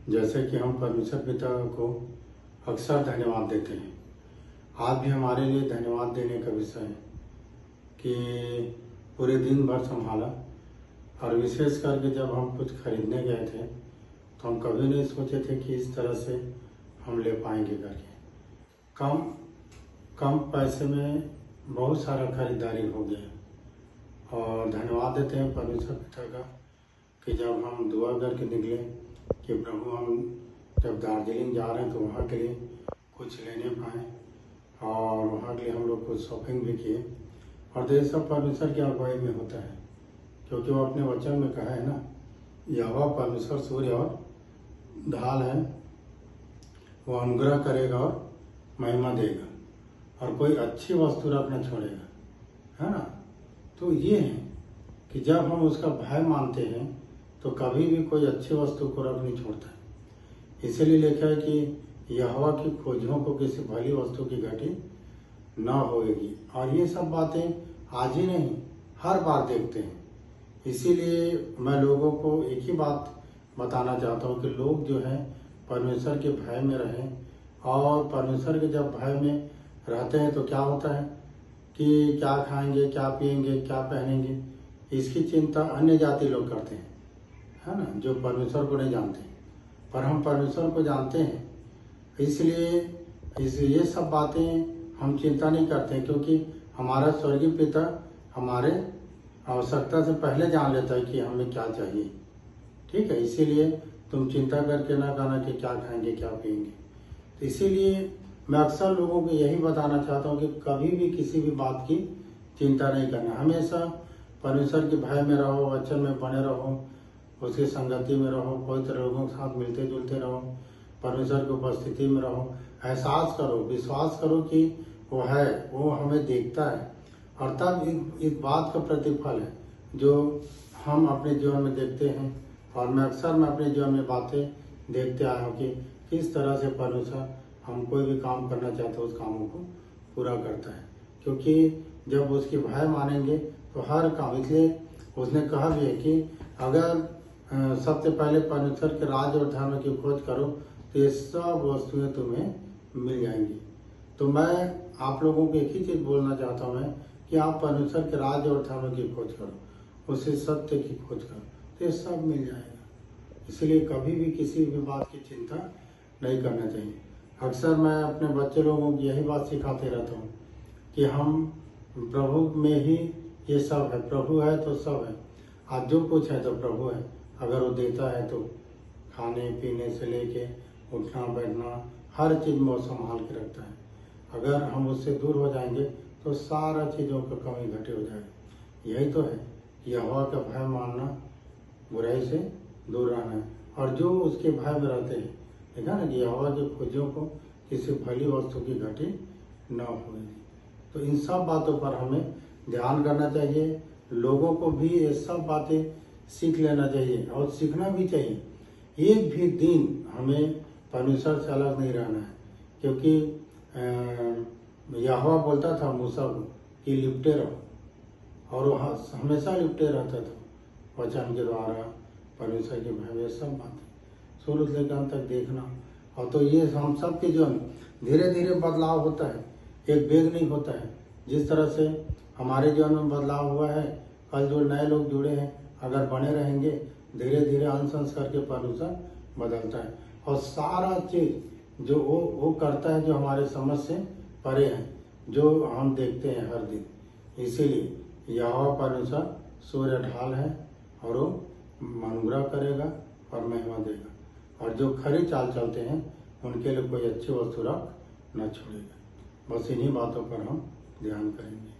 जैसे कि हम परमेश्वर पिता को अक्सर धन्यवाद देते हैं। आज भी हमारे लिए धन्यवाद देने का विषय है कि पूरे दिन भर संभाला, और विशेष करके जब हम कुछ खरीदने गए थे तो हम कभी नहीं सोचे थे कि इस तरह से हम ले पाएंगे करके। कम पैसे में बहुत सारा खरीदारी हो गया, और धन्यवाद देते हैं परमेश्वर पिता का कि जब हम दुआ करके निकले कि प्रभु हम जब दार्जिलिंग जा रहे हैं तो वहाँ के लिए कुछ लेने पाएँ, और वहाँ के लिए हम लोग कुछ शॉपिंग भी किए। और ये सब परमेश्वर की अगुवाई में होता है, क्योंकि वो अपने वचन में कहा है ना, यहोवा परमेश्वर सूर्य और ढाल है, वो अनुग्रह करेगा और महिमा देगा, और कोई अच्छी वस्तु रखना छोड़ेगा, है ना। तो ये है कि जब हम उसका भय मानते हैं तो कभी भी कोई अच्छी वस्तु को रख नहीं छोड़ता है। इसीलिए लिखा है कि यहोवा की खोजों को किसी भली वस्तु की घटी न होगी। और ये सब बातें आज ही नहीं, हर बार देखते हैं। इसीलिए मैं लोगों को एक ही बात बताना चाहता हूँ कि लोग जो है परमेश्वर के भय में रहें, और परमेश्वर के जब भय में रहते हैं तो क्या होता है कि क्या खाएंगे, क्या पिएंगे, क्या पहनेंगे, इसकी चिंता अन्य जाति लोग करते हैं, है ना, जो परमेश्वर को नहीं जानते। पर हम परमेश्वर को जानते हैं, इसलिए ये सब बातें हम चिंता नहीं करते, क्योंकि हमारा स्वर्गीय पिता हमारे आवश्यकता से पहले जान लेता है कि हमें क्या चाहिए। ठीक है, इसीलिए तुम चिंता करके ना कहना कि क्या खाएंगे, क्या पिएंगे। तो इसीलिए मैं अक्सर लोगों को यही बताना चाहता हूँ कि कभी भी किसी भी बात की चिंता नहीं करना। हमेशा परमेश्वर के भय में रहो, वचन में बने रहो, उसकी संगति में रहो, पवित्र लोगों के साथ मिलते जुलते रहो, परमेश्वर की उपस्थिति में रहो। एहसास करो, विश्वास करो कि वो है, वो हमें देखता है, और तब इस बात का प्रतिफल है जो हम अपने जीवन में देखते हैं। और मैं अपने जीवन में बातें देखते आया हूँ कि किस तरह से परमेश्वर हम कोई भी काम करना चाहते हैं उस कामों को पूरा करता है, क्योंकि जब उसकी भय मानेंगे तो हर काम। इसलिए उसने कहा भी है कि अगर सबसे पहले परमेश्वर के राज और धर्म की खोज करो तो ये सब वस्तुएं तुम्हें मिल जाएंगी। तो मैं आप लोगों को एक ही चीज बोलना चाहता हूँ कि आप परमेश्वर के राज और धर्म की खोज करो, उसे सत्य की खोज करो, तो ये सब मिल जाएगा। इसलिए कभी भी किसी भी बात की चिंता नहीं करना चाहिए। अक्सर मैं अपने बच्चे लोगों को यही बात सिखाते रहता हूँ कि हम प्रभु में ही ये सब है, प्रभु है तो सब है। आज जो कुछ है तो प्रभु है। अगर वो देता है तो खाने पीने से लेके उठना बैठना हर चीज़ में वो संभाल के रखता है। अगर हम उससे दूर हो जाएंगे तो सारा चीज़ों का कमी घटे हो जाएगी। यही तो है, यहोवा का भय मानना, बुराई से दूर रहना है। और जो उसके भय में रहते हैं, देखा ना कि यहोवा की खोजों को किसी भली वस्तु की घटी न होगी। तो इन सब बातों पर हमें ध्यान करना चाहिए। लोगों को भी ये सब बातें सीख लेना चाहिए, और सीखना भी चाहिए। एक भी दिन हमें परमेश्वर से अलग नहीं रहना है, क्योंकि यहोवा बोलता था मूसा को कि लिपटे रहो, और वो हमेशा लिपटे रहता था वचन के द्वारा, परमेश्वर के भय में। सब बातें शुरू से अंत तक देखना। और तो ये हम सब के जीवन धीरे धीरे बदलाव होता है, एक वेग नहीं होता है। जिस तरह से हमारे जीवन में बदलाव हुआ है, कल जो नए लोग जुड़े हैं अगर बने रहेंगे, धीरे धीरे अंश करके परमेश्वर बदलता है, और सारा चीज जो वो करता है जो हमारे समझ से परे है, जो हम देखते हैं हर दिन। इसीलिए यहोवा परमेश्वर सूर्य ढाल है, और वो अनुग्रह करेगा और महिमा देगा, और जो खरी चाल चलते हैं उनके लिए कोई अच्छी वस्तु रख न छोड़ेगा। बस इन्हीं बातों पर हम ध्यान करेंगे।